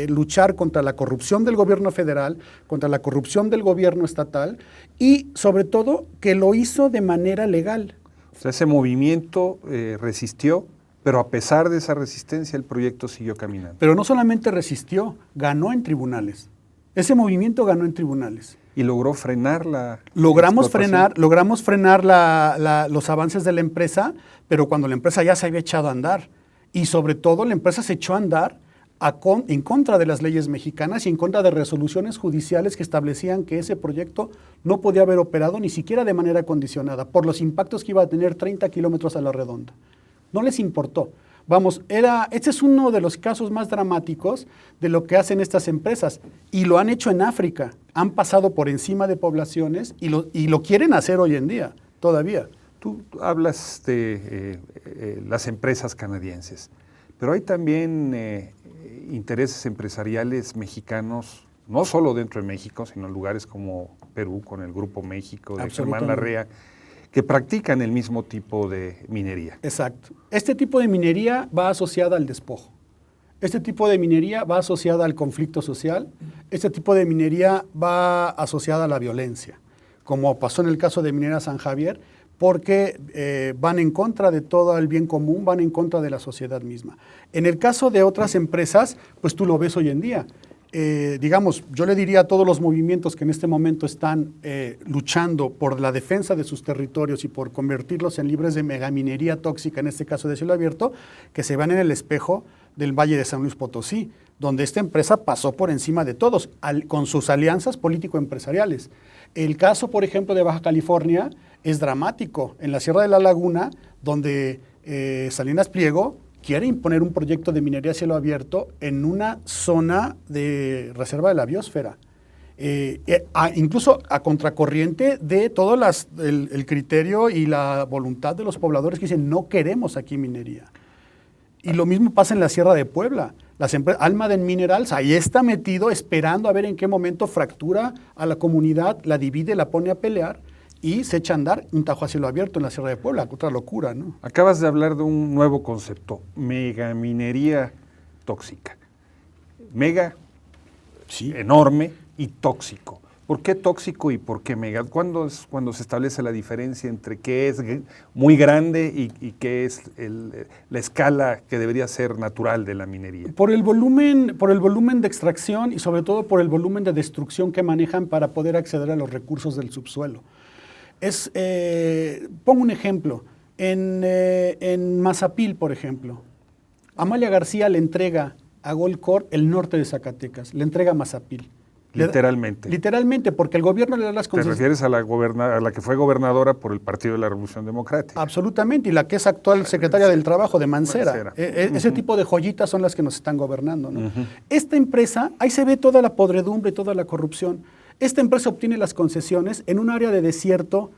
luchar contra la corrupción del gobierno federal, contra la corrupción del gobierno estatal y sobre todo que lo hizo de manera legal. O sea, ese movimiento resistió, pero a pesar de esa resistencia el proyecto siguió caminando. Pero no solamente resistió, ganó en tribunales. Ese movimiento ganó en tribunales. Y logró frenar la Logramos frenar los avances de la empresa, pero cuando la empresa ya se había echado a andar. Y sobre todo la empresa se echó a andar en contra de las leyes mexicanas y en contra de resoluciones judiciales que establecían que ese proyecto no podía haber operado ni siquiera de manera condicionada por los impactos que iba a tener 30 kilómetros a la redonda. No les importó. Vamos, este es uno de los casos más dramáticos de lo que hacen estas empresas y lo han hecho en África, han pasado por encima de poblaciones y lo quieren hacer hoy en día, todavía. Tú hablas de las empresas canadienses, pero hay también intereses empresariales mexicanos, no solo dentro de México, sino en lugares como Perú, con el Grupo México de Germán Larrea, que practican el mismo tipo de minería. Exacto. Este tipo de minería va asociada al despojo. Este tipo de minería va asociada al conflicto social. Este tipo de minería va asociada a la violencia, como pasó en el caso de Minera San Javier, porque van en contra de todo el bien común, van en contra de la sociedad misma. En el caso de otras empresas, pues tú lo ves hoy en día. Digamos, yo le diría a todos los movimientos que en este momento están luchando por la defensa de sus territorios y por convertirlos en libres de megaminería tóxica, en este caso de cielo abierto, que se vean en el espejo del Valle de San Luis Potosí, donde esta empresa pasó por encima de todos, con sus alianzas político-empresariales. El caso, por ejemplo, de Baja California es dramático. En la Sierra de la Laguna, donde Salinas Pliego quiere imponer un proyecto de minería a cielo abierto en una zona de reserva de la biosfera. Incluso a contracorriente de todo el criterio y la voluntad de los pobladores que dicen no queremos aquí minería. Y lo mismo pasa en la Sierra de Puebla. Almaden Minerals ahí está metido esperando a ver en qué momento fractura a la comunidad, la divide, la pone a pelear y se echa a andar un tajo a cielo abierto en la Sierra de Puebla, otra locura, ¿no? Acabas de hablar de un nuevo concepto, megaminería tóxica. Mega, sí, enorme y tóxico. ¿Por qué tóxico y por qué mega? ¿Cuándo es cuando se establece la diferencia entre qué es muy grande y qué es la escala que debería ser natural de la minería? Por el volumen de extracción y sobre todo por el volumen de destrucción que manejan para poder acceder a los recursos del subsuelo. Pongo un ejemplo, en Mazapil, por ejemplo, Amalia García le entrega a Goldcorp el norte de Zacatecas, le entrega a Mazapil. Literalmente. Literalmente, porque el gobierno le da las ¿Te concesiones. refieres a la que fue gobernadora por el Partido de la Revolución Democrática? Absolutamente, y la que es actual secretaria del Trabajo de Mancera. Mancera. Ese tipo de joyitas son las que nos están gobernando, ¿no? Esta empresa, ahí se ve toda la podredumbre, toda la corrupción. Esta empresa obtiene las concesiones en un área de desierto,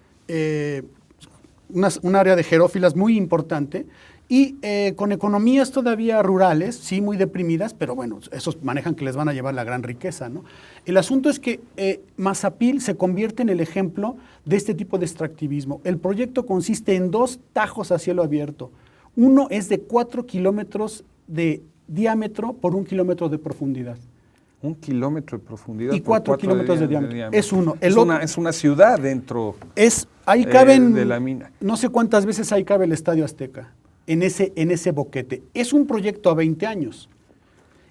un área de jerófilas muy importante, y con economías todavía rurales, sí, muy deprimidas, pero bueno, esos manejan que les van a llevar la gran riqueza, ¿no? El asunto es que Mazapil se convierte en el ejemplo de este tipo de extractivismo. El proyecto consiste en 2 tajos a cielo abierto. Uno es de 4 kilómetros de diámetro por 1 kilómetro de profundidad. 1 kilómetro de profundidad Y por 4 kilómetros de diámetro. Es uno. Es una ciudad dentro ahí caben, de la mina. No sé cuántas veces ahí cabe el Estadio Azteca, en ese boquete. Es un proyecto a 20 años.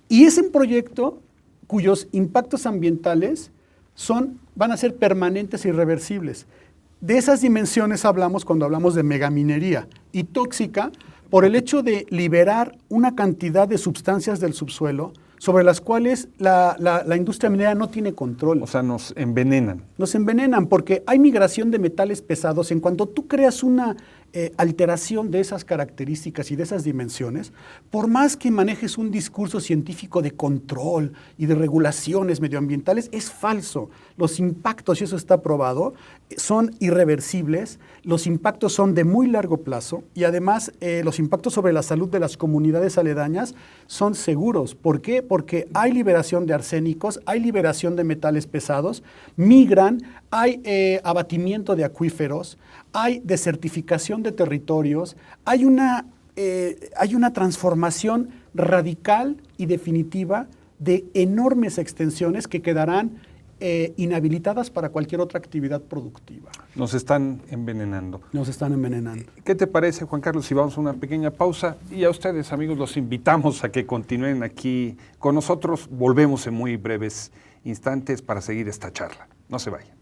Y es un proyecto cuyos impactos ambientales van a ser permanentes e irreversibles. De esas dimensiones hablamos cuando hablamos de megaminería y tóxica por el hecho de liberar una cantidad de sustancias del subsuelo sobre las cuales la industria minera no tiene control. O sea, nos envenenan. Nos envenenan porque hay migración de metales pesados. En cuanto tú creas una alteración de esas características y de esas dimensiones, por más que manejes un discurso científico de control y de regulaciones medioambientales, es falso. Los impactos, y eso está probado, son irreversibles, los impactos son de muy largo plazo y además los impactos sobre la salud de las comunidades aledañas son seguros. ¿Por qué? Porque hay liberación de arsénicos, hay liberación de metales pesados, migran, hay abatimiento de acuíferos, hay desertificación de territorios, hay una transformación radical y definitiva de enormes extensiones que quedarán inhabilitadas para cualquier otra actividad productiva. Nos están envenenando. Nos están envenenando. ¿Qué te parece, Juan Carlos, si vamos a una pequeña pausa? Y a ustedes, amigos, los invitamos a que continúen aquí con nosotros. Volvemos en muy breves instantes para seguir esta charla. No se vayan.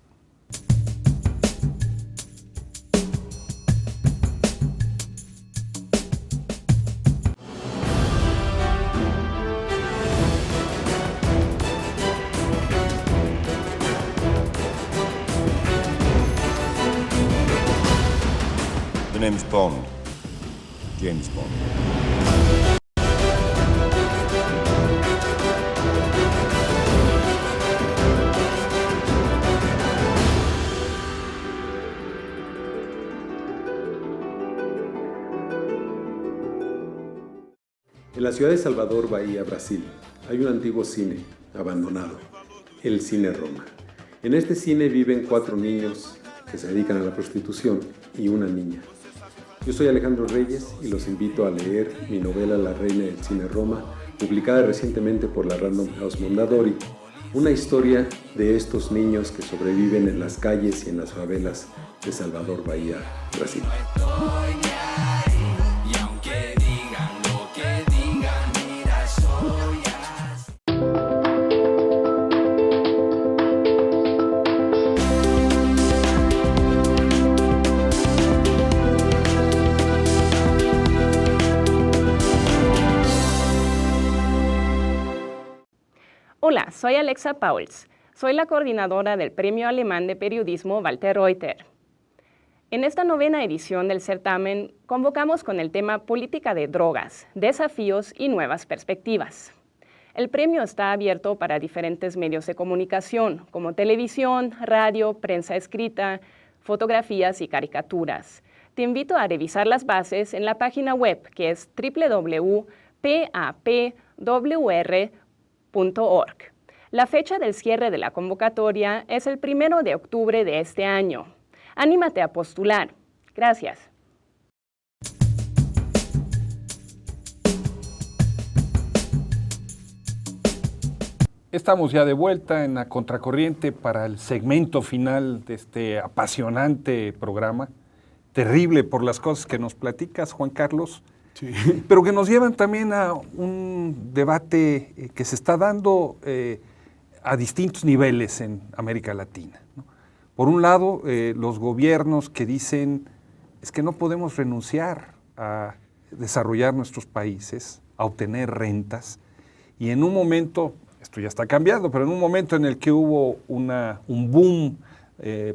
The name's Bond. James Bond. En la ciudad de Salvador, Bahía, Brasil, hay un antiguo cine abandonado, el Cine Roma. En este cine viven 4 niños que se dedican a la prostitución y una niña. Yo soy Alejandro Reyes y los invito a leer mi novela La Reina del Cine Roma, publicada recientemente por la Random House Mondadori, una historia de estos niños que sobreviven en las calles y en las favelas de Salvador, Bahía, Brasil. Hola, soy Alexa Pauls. Soy la coordinadora del Premio Alemán de Periodismo Walter Reuter. En esta 9ª edición del certamen convocamos con el tema Política de drogas, desafíos y nuevas perspectivas. El premio está abierto para diferentes medios de comunicación, como televisión, radio, prensa escrita, fotografías y caricaturas. Te invito a revisar las bases en la página web que es www.papwr.org. La fecha del cierre de la convocatoria es el 1 de octubre de este año. Anímate a postular. Gracias. Estamos ya de vuelta en la Contracorriente para el segmento final de este apasionante programa. Terrible por las cosas que nos platicas, Juan Carlos. Sí. Pero que nos llevan también a un debate que se está dando a distintos niveles en América Latina, ¿no? Por un lado, los gobiernos que dicen es que no podemos renunciar a desarrollar nuestros países, a obtener rentas, y en un momento, esto esto ya está cambiando, pero en un momento en el que hubo un boom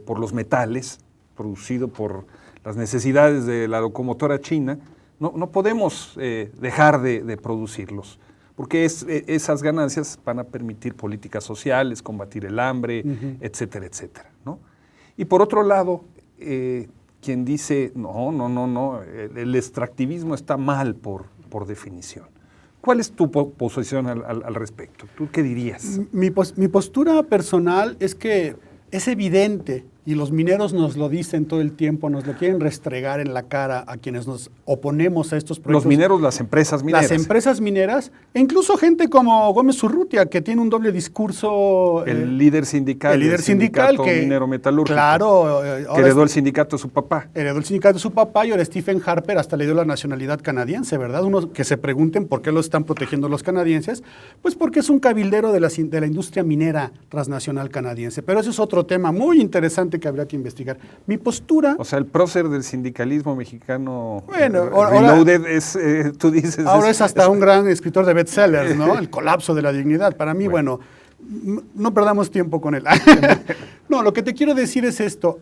por los metales, producido por las necesidades de la locomotora china, no podemos dejar de producirlos, porque esas ganancias van a permitir políticas sociales, combatir el hambre, etcétera, etcétera, ¿no? Y por otro lado, quien dice, no, el extractivismo está mal por definición. ¿Cuál es tu posición al respecto? ¿Tú qué dirías? Mi postura personal es que es evidente, y los mineros nos lo dicen todo el tiempo, nos lo quieren restregar en la cara a quienes nos oponemos a estos proyectos. Los mineros, las empresas mineras. Las empresas mineras, e incluso gente como Gómez Urrutia, que tiene un doble discurso. El líder sindical. El líder sindical que, minero metalúrgico. Claro. Que heredó el sindicato de su papá. Heredó el sindicato de su papá, y ahora Stephen Harper hasta le dio la nacionalidad canadiense, ¿verdad? Uno que se pregunten por qué lo están protegiendo los canadienses, pues porque es un cabildero de la industria minera transnacional canadiense. Pero eso es otro tema muy interesante que habría que investigar. Mi postura... O sea, el prócer del sindicalismo mexicano, bueno, Reloaded, es, tú dices... Ahora es hasta un gran escritor de bestsellers, ¿no? El colapso de la dignidad. Para mí, bueno, no perdamos tiempo con él. No, lo que te quiero decir es esto.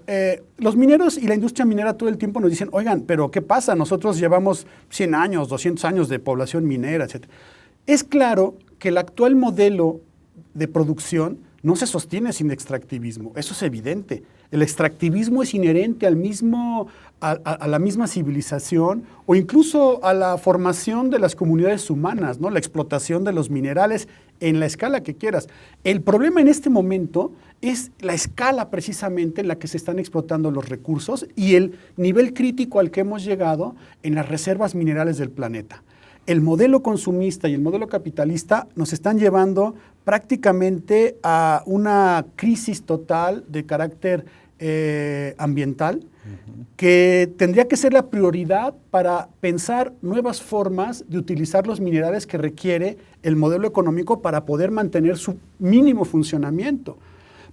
Los mineros y la industria minera todo el tiempo nos dicen, oigan, pero ¿qué pasa? Nosotros llevamos 100 años, 200 años de población minera, etc. Es claro que el actual modelo de producción no se sostiene sin extractivismo. Eso es evidente. El extractivismo es inherente a la misma civilización, o incluso a la formación de las comunidades humanas, ¿no? La explotación de los minerales en la escala que quieras. El problema en este momento es la escala precisamente en la que se están explotando los recursos y el nivel crítico al que hemos llegado en las reservas minerales del planeta. El modelo consumista y el modelo capitalista nos están llevando prácticamente a una crisis total de carácter ambiental, que tendría que ser la prioridad para pensar nuevas formas de utilizar los minerales que requiere el modelo económico para poder mantener su mínimo funcionamiento.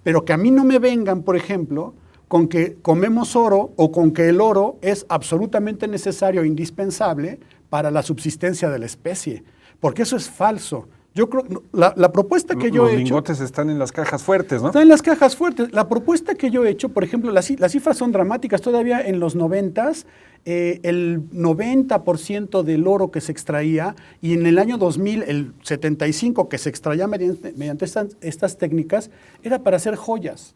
Pero que a mí no me vengan, por ejemplo, con que comemos oro o con que el oro es absolutamente necesario e indispensable para la subsistencia de la especie, porque eso es falso. Yo creo, la propuesta que yo he hecho... Los lingotes están en las cajas fuertes, ¿no? Están en las cajas fuertes. La propuesta que yo he hecho, por ejemplo, las cifras son dramáticas. Todavía en los 90s, el 90% del oro que se extraía, y en el año 2000, el 75% que se extraía mediante estas técnicas, era para hacer joyas.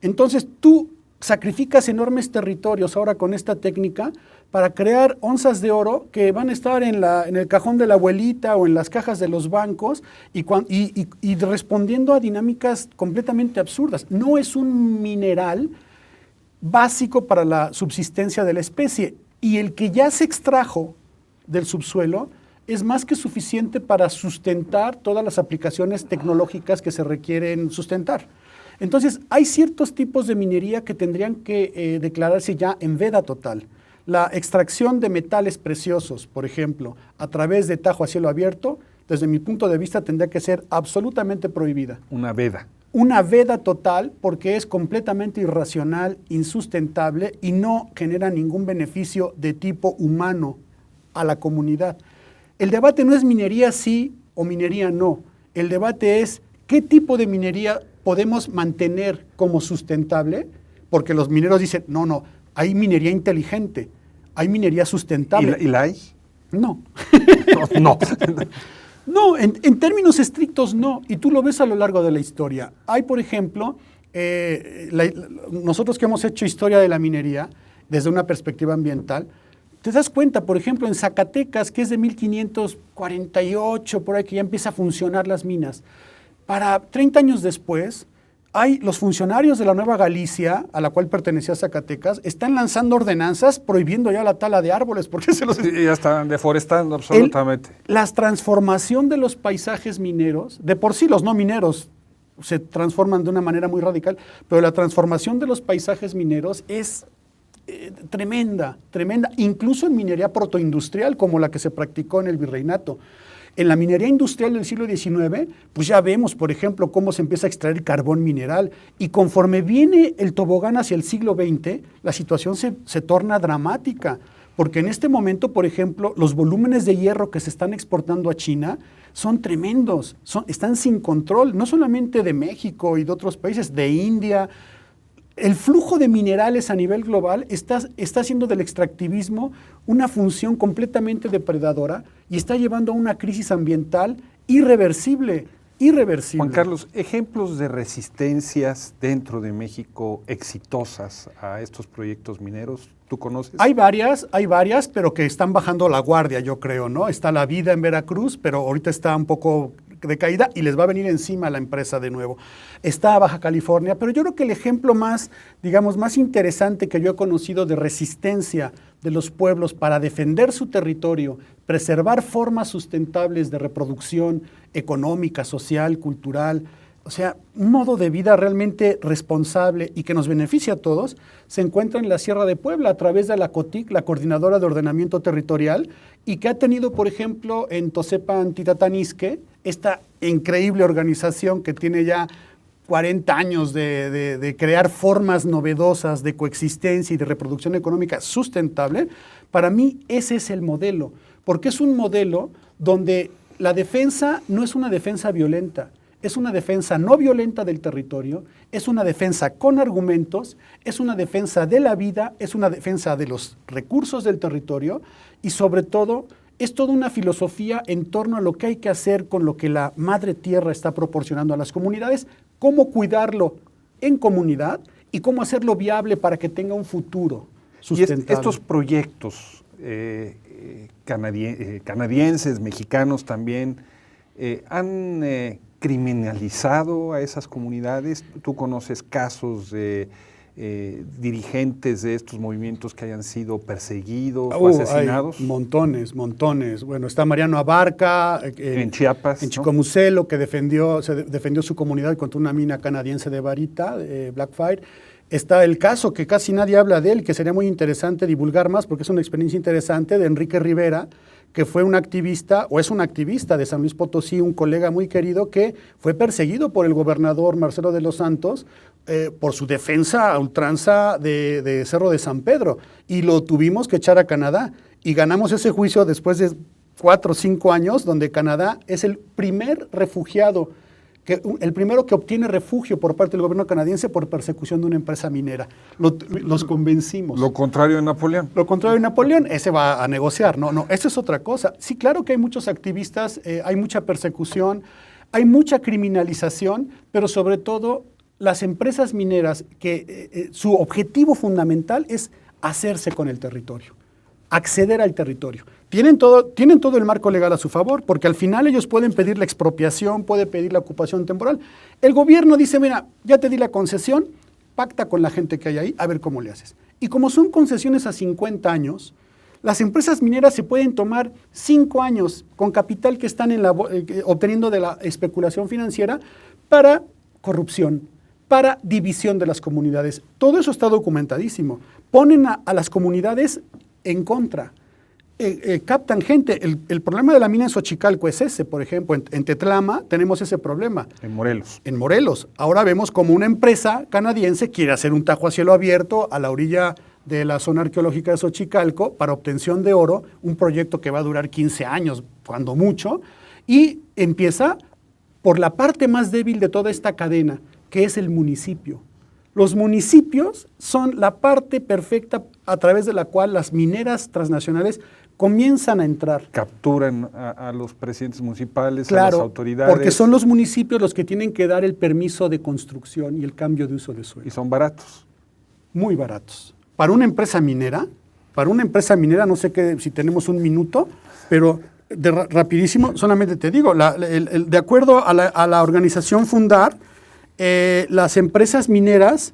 Entonces, tú sacrificas enormes territorios ahora con esta técnica para crear onzas de oro que van a estar en el cajón de la abuelita o en las cajas de los bancos y respondiendo a dinámicas completamente absurdas. No es un mineral básico para la subsistencia de la especie, y el que ya se extrajo del subsuelo es más que suficiente para sustentar todas las aplicaciones tecnológicas que se requieren sustentar. Entonces, hay ciertos tipos de minería que tendrían que declararse ya en veda total. La extracción de metales preciosos, por ejemplo, a través de tajo a cielo abierto, desde mi punto de vista tendría que ser absolutamente prohibida. Una veda. Una veda total, porque es completamente irracional, insustentable y no genera ningún beneficio de tipo humano a la comunidad. El debate no es minería sí o minería no. El debate es qué tipo de minería podemos mantener como sustentable, porque los mineros dicen, no, hay minería inteligente, hay minería sustentable. ¿Y la hay? No. No. No, en términos estrictos no, y tú lo ves a lo largo de la historia. Hay, por ejemplo, nosotros que hemos hecho historia de la minería desde una perspectiva ambiental, te das cuenta, por ejemplo, en Zacatecas, que es de 1548, por ahí que ya empieza a funcionar las minas. Para 30 años después, los funcionarios de la Nueva Galicia, a la cual pertenecía Zacatecas, están lanzando ordenanzas prohibiendo ya la tala de árboles, porque ya están deforestando absolutamente. La transformación de los paisajes mineros, de por sí los no mineros se transforman de una manera muy radical, pero la transformación de los paisajes mineros es tremenda, incluso en minería protoindustrial como la que se practicó en el virreinato. En la minería industrial del siglo XIX, pues ya vemos, por ejemplo, cómo se empieza a extraer carbón mineral, y conforme viene el tobogán hacia el siglo XX, la situación se torna dramática, porque en este momento, por ejemplo, los volúmenes de hierro que se están exportando a China son tremendos, están sin control, no solamente de México y de otros países, de India. El flujo de minerales a nivel global está haciendo del extractivismo una función completamente depredadora y está llevando a una crisis ambiental irreversible. Juan Carlos, ejemplos de resistencias dentro de México exitosas a estos proyectos mineros, ¿tú conoces? Hay varias, pero que están bajando la guardia, yo creo, ¿no? Está La Vida en Veracruz, pero ahorita está un poco de caída y les va a venir encima la empresa de nuevo. Está Baja California, pero yo creo que el ejemplo más, digamos, más interesante que yo he conocido de resistencia de los pueblos para defender su territorio, preservar formas sustentables de reproducción económica, social, cultural, o sea, un modo de vida realmente responsable y que nos beneficia a todos, se encuentra en la Sierra de Puebla a través de la COTIC, la Coordinadora de Ordenamiento Territorial, y que ha tenido, por ejemplo, en Tosepan Titatanisque, esta increíble organización que tiene ya 40 años de crear formas novedosas de coexistencia y de reproducción económica sustentable. Para mí ese es el modelo, porque es un modelo donde la defensa no es una defensa violenta, es una defensa no violenta del territorio, es una defensa con argumentos, es una defensa de la vida, es una defensa de los recursos del territorio y sobre todo es toda una filosofía en torno a lo que hay que hacer con lo que la madre tierra está proporcionando a las comunidades, cómo cuidarlo en comunidad y cómo hacerlo viable para que tenga un futuro sustentable. Y estos proyectos canadienses, mexicanos también, han criminalizado a esas comunidades. ¿Tú conoces casos de dirigentes de estos movimientos que hayan sido perseguidos o asesinados? Hay montones. Bueno, está Mariano Abarca en Chiapas, en Chicomucelo, que defendió su comunidad contra una mina canadiense de varita, Blackfire. Está el caso que casi nadie habla de él, que sería muy interesante divulgar más porque es una experiencia interesante, de Enrique Rivera, que fue un activista, o es un activista de San Luis Potosí, un colega muy querido que fue perseguido por el gobernador Marcelo de los Santos por su defensa a ultranza de Cerro de San Pedro, y lo tuvimos que echar a Canadá, y ganamos ese juicio después de 4 o 5 años, donde Canadá es el primer refugiado, el primero que obtiene refugio por parte del gobierno canadiense por persecución de una empresa minera. Los convencimos. Lo contrario de Napoleón. Lo contrario de Napoleón, ese va a negociar. No, eso es otra cosa. Sí, claro que hay muchos activistas, hay mucha persecución, hay mucha criminalización, pero sobre todo las empresas mineras que su objetivo fundamental es hacerse con el territorio, acceder al territorio. Tienen todo el marco legal a su favor, porque al final ellos pueden pedir la expropiación, pueden pedir la ocupación temporal. El gobierno dice, mira, ya te di la concesión, pacta con la gente que hay ahí, a ver cómo le haces. Y como son concesiones a 50 años, las empresas mineras se pueden tomar 5 años con capital que están obteniendo de la especulación financiera para corrupción, para división de las comunidades. Todo eso está documentadísimo. Ponen a las comunidades en contra. Captan gente. El problema de la mina en Xochicalco es ese, por ejemplo, en Tetlama tenemos ese problema. En Morelos. En Morelos. Ahora vemos como una empresa canadiense quiere hacer un tajo a cielo abierto a la orilla de la zona arqueológica de Xochicalco para obtención de oro, un proyecto que va a durar 15 años, cuando mucho, y empieza por la parte más débil de toda esta cadena, que es el municipio. Los municipios son la parte perfecta a través de la cual las mineras transnacionales comienzan a entrar. Capturan a los presidentes municipales, claro, a las autoridades. Porque son los municipios los que tienen que dar el permiso de construcción y el cambio de uso de suelo. Y son baratos. Muy baratos. Para una empresa minera, no sé si tenemos un minuto, pero rapidísimo, solamente te digo, de acuerdo a la organización Fundar, las empresas mineras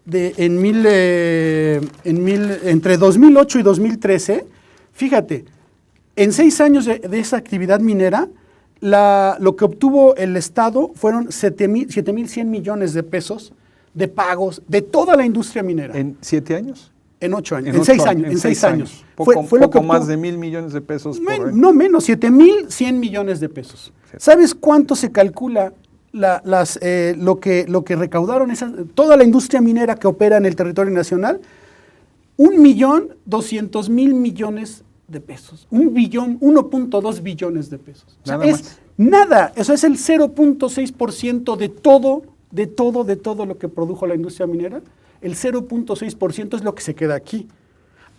entre 2008 y 2013, fíjate, en 6 años de esa actividad minera, lo que obtuvo el Estado fueron 7,100 millones de pesos de pagos de toda la industria minera. ¿En 7 años? En 8 años, en 6 años. En 6 años. Fue lo que más de 1,000 millones de pesos. No menos, 7,100 millones de pesos. Sí. ¿Sabes cuánto se calcula lo que recaudaron toda la industria minera que opera en el territorio nacional? 1,2 millones de pesos. 1.2 billones de pesos. O sea, Nada es más. nada. Eso es el 0.6% de todo lo que produjo la industria minera. El 0.6% es lo que se queda aquí.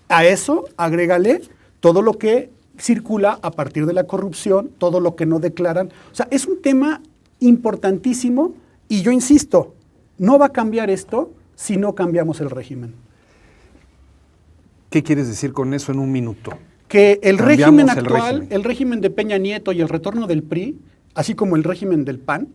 A eso agrégale todo lo que circula a partir de la corrupción, todo lo que no declaran. O sea, es un tema importantísimo y yo insisto, no va a cambiar esto si no cambiamos el régimen. ¿Qué quieres decir con eso en un minuto? Que el Cambiamos régimen el actual, régimen. el régimen de Peña Nieto y el retorno del PRI, así como el régimen del PAN,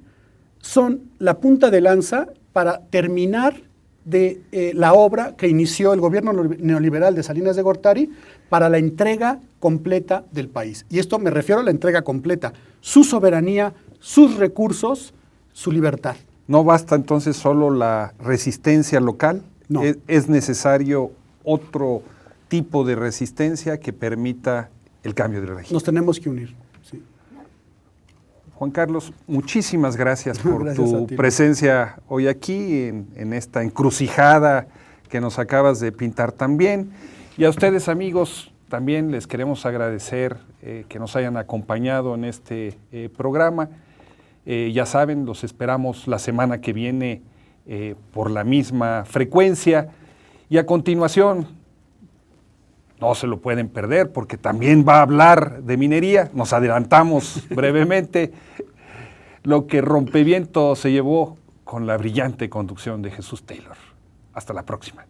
son la punta de lanza para terminar de la obra que inició el gobierno neoliberal de Salinas de Gortari para la entrega completa del país. Y esto me refiero a la entrega completa, su soberanía, sus recursos, su libertad. ¿No basta entonces solo la resistencia local? No. ¿Es necesario otro tipo de resistencia que permita el cambio del régimen? Nos tenemos que unir. Sí. Juan Carlos, muchísimas gracias por Gracias a tu ti. presencia hoy aquí en esta encrucijada que nos acabas de pintar también. Y a ustedes, amigos, también les queremos agradecer que nos hayan acompañado en este programa. Ya saben, los esperamos la semana que viene por la misma frecuencia. Y a continuación, no se lo pueden perder porque también va a hablar de minería. Nos adelantamos brevemente. Lo que Rompeviento se llevó con la brillante conducción de Jesús Taylor. Hasta la próxima.